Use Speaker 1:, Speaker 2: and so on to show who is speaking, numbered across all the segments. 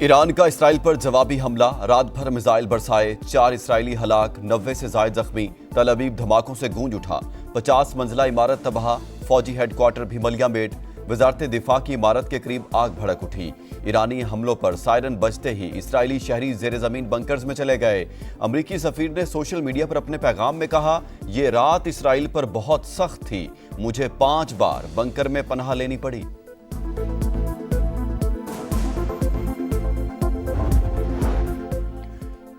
Speaker 1: ایران کا اسرائیل پر جوابی حملہ، رات بھر میزائل برسائے، 4 اسرائیلی ہلاک، 90 سے زائد زخمی، تل ابیب دھماکوں سے گونج اٹھا، 50 منزلہ عمارت تباہ، فوجی ہیڈ کوارٹر بھی ملیہ میٹ، وزارت دفاع کی عمارت کے قریب آگ بھڑک اٹھی۔ ایرانی حملوں پر سائرن بجتے ہی اسرائیلی شہری زیر زمین بنکرز میں چلے گئے۔ امریکی سفیر نے سوشل میڈیا پر اپنے پیغام میں کہا، یہ رات اسرائیل پر بہت سخت تھی، مجھے 5 بار بنکر میں پناہ لینی پڑی۔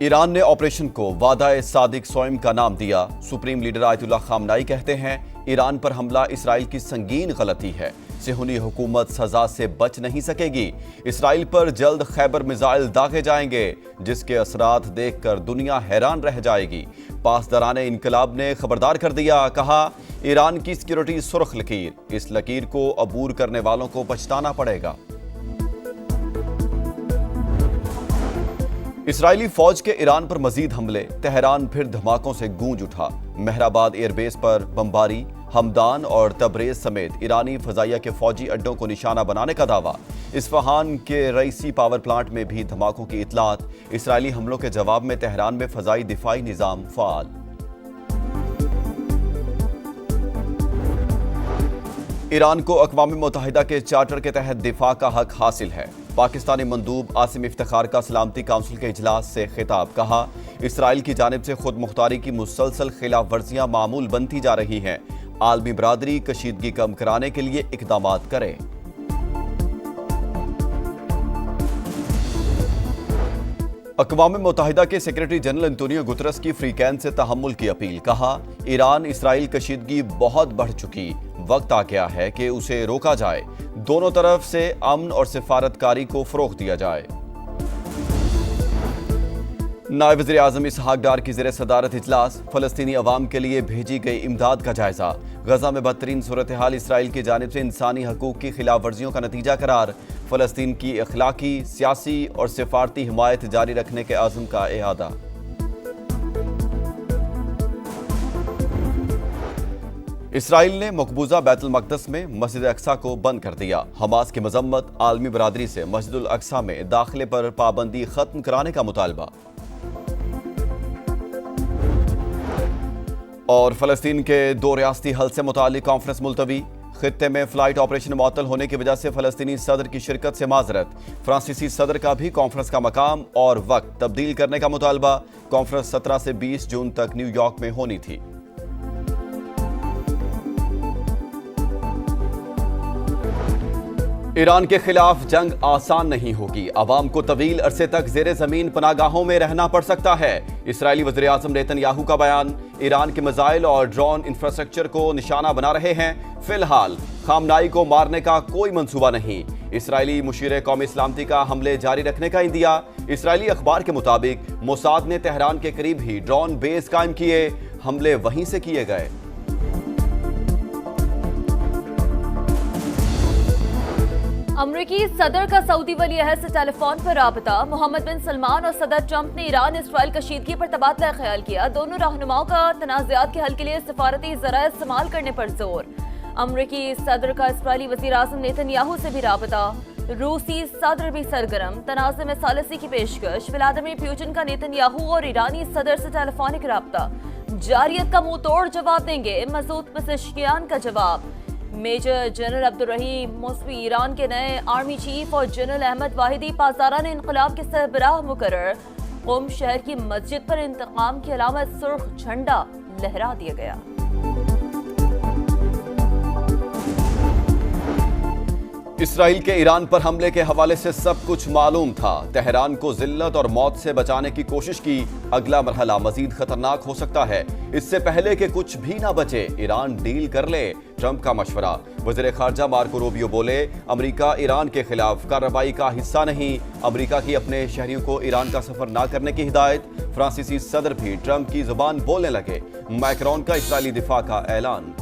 Speaker 1: ایران نے آپریشن کو وعدہ صادق صوئم کا نام دیا۔ سپریم لیڈر آیت اللہ خامنائی کہتے ہیں، ایران پر حملہ اسرائیل کی سنگین غلطی ہے، صہیونی حکومت سزا سے بچ نہیں سکے گی۔ اسرائیل پر جلد خیبر میزائل داغے جائیں گے، جس کے اثرات دیکھ کر دنیا حیران رہ جائے گی۔ پاسداران انقلاب نے خبردار کر دیا، کہا ایران کی سیکیورٹی سرخ لکیر، اس لکیر کو عبور کرنے والوں کو پچھتانا پڑے گا۔ اسرائیلی فوج کے ایران پر مزید حملے، تہران پھر دھماکوں سے گونج اٹھا۔ مہرآباد ایئر بیس پر بمباری، ہمدان اور تبریز سمیت ایرانی فضائیہ کے فوجی اڈوں کو نشانہ بنانے کا دعویٰ۔ اصفہان کے رئیسی پاور پلانٹ میں بھی دھماکوں کی اطلاعات۔ اسرائیلی حملوں کے جواب میں تہران میں فضائی دفاعی نظام فعال۔ ایران کو اقوام متحدہ کے چارٹر کے تحت دفاع کا حق حاصل ہے۔ پاکستانی مندوب عاصم افتخار کا سلامتی کونسل کے اجلاس سے خطاب، کہا اسرائیل کی جانب سے خود مختاری کی مسلسل خلاف ورزیاں معمول بنتی جا رہی ہیں، عالمی برادری کشیدگی کم کرانے کے لیے اقدامات کرے۔ اقوام متحدہ کے سیکریٹری جنرل انتونیو گترس کی فریقین سے تحمل کی اپیل، کہا ایران اسرائیل کشیدگی بہت بڑھ چکی، وقت آ گیا ہے کہ اسے روکا جائے، دونوں طرف سے امن اور سفارتکاری کو فروغ دیا جائے۔ نائب وزیر اعظم اسحاق ڈار کی زیر صدارت اجلاس، فلسطینی عوام کے لیے بھیجی گئی امداد کا جائزہ۔ غزہ میں بدترین صورتحال اسرائیل کی جانب سے انسانی حقوق کی خلاف ورزیوں کا نتیجہ قرار، فلسطین کی اخلاقی، سیاسی اور سفارتی حمایت جاری رکھنے کے عزم کا اعادہ۔ اسرائیل نے مقبوضہ بیت المقدس میں مسجد اقصی کو بند کر دیا۔ حماس کی مذمت، عالمی برادری سے مسجد الاقصی میں داخلے پر پابندی ختم کرانے کا مطالبہ۔ اور فلسطین کے 2 ریاستی حل سے متعلق کانفرنس ملتوی، خطے میں فلائٹ آپریشن معطل ہونے کی وجہ سے فلسطینی صدر کی شرکت سے معذرت۔ فرانسیسی صدر کا بھی کانفرنس کا مقام اور وقت تبدیل کرنے کا مطالبہ۔ کانفرنس 17 سے 20 جون تک نیو یارک میں ہونی تھی۔ ایران کے خلاف جنگ آسان نہیں ہوگی، عوام کو طویل عرصے تک زیر زمین پناہ گاہوں میں رہنا پڑ سکتا ہے۔ اسرائیلی وزیر اعظم نیتن یاہو کا بیان، ایران کے میزائل اور ڈرون انفراسٹرکچر کو نشانہ بنا رہے ہیں، فی الحال خامنائی کو مارنے کا کوئی منصوبہ نہیں۔ اسرائیلی مشیر قومی سلامتی کا حملے جاری رکھنے کا عندیہ۔ اسرائیلی اخبار کے مطابق موساد نے تہران کے قریب ہی ڈرون بیس قائم کیے، حملے وہیں سے کیے گئے۔
Speaker 2: امریکی صدر کا سعودی ولی عہد سے ٹیلی فون پر رابطہ۔ محمد بن سلمان اور صدر ٹرمپ نے ایران اسرائیل کشیدگی پر تبادلہ خیال کیا۔ دونوں رہنماؤں کا تنازعات کے حل کے لیے سفارتی ذرائع استعمال کرنے پر زور۔ امریکی صدر کا اسرائیلی وزیر اعظم نیتن یاہو سے بھی رابطہ۔ روسی صدر بھی سرگرم، تنازع میں ثالثی کی پیشکش۔ ولادیمیر پوٹن کا نیتن یاہو اور ایرانی صدر سے ٹیلی فونک رابطہ۔ جارحیت کا منہ توڑ جواب دیں گے، مسعود پزشکیان کا جواب۔ میجر جنرل عبدالرحیم موسوی ایران کے نئے آرمی چیف اور جنرل احمد واحدی پاسداران انقلاب کے سربراہ مقرر۔ قم شہر کی مسجد پر انتقام کی علامت سرخ جھنڈا لہرا دیا گیا۔
Speaker 1: اسرائیل کے ایران پر حملے کے حوالے سے سب کچھ معلوم تھا، تہران کو ذلت اور موت سے بچانے کی کوشش کی، اگلا مرحلہ مزید خطرناک ہو سکتا ہے، اس سے پہلے کہ کچھ بھی نہ بچے ایران ڈیل کر لے، ٹرمپ کا مشورہ۔ وزیر خارجہ مارکو روبیو بولے، امریکہ ایران کے خلاف کارروائی کا حصہ نہیں، امریکہ کی اپنے شہریوں کو ایران کا سفر نہ کرنے کی ہدایت۔ فرانسیسی صدر بھی ٹرمپ کی زبان بولنے لگے، میکرون کا اسرائیلی دفاع کا اعلان۔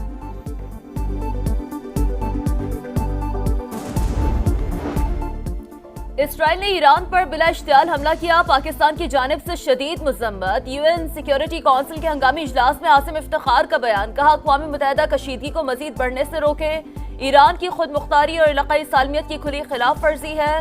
Speaker 2: اسرائیل نے ایران پر بلا اشتعال حملہ کیا، پاکستان کی جانب سے شدید مذمت۔ یو این سیکیورٹی کونسل کے ہنگامی اجلاس میں عاصم افتخار کا بیان، کہا اقوام متحدہ کشیدگی کو مزید بڑھنے سے روکے، ایران کی خود مختاری اور علاقائی سالمیت کی کھلی خلاف ورزی ہے۔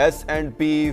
Speaker 1: S&P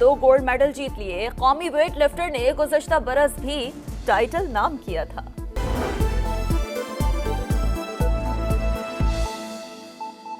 Speaker 2: 2 گولڈ میڈل جیت لیے. قومی ویٹ لفٹر نے گزشتہ برس بھی ٹائٹل نام کیا تھا.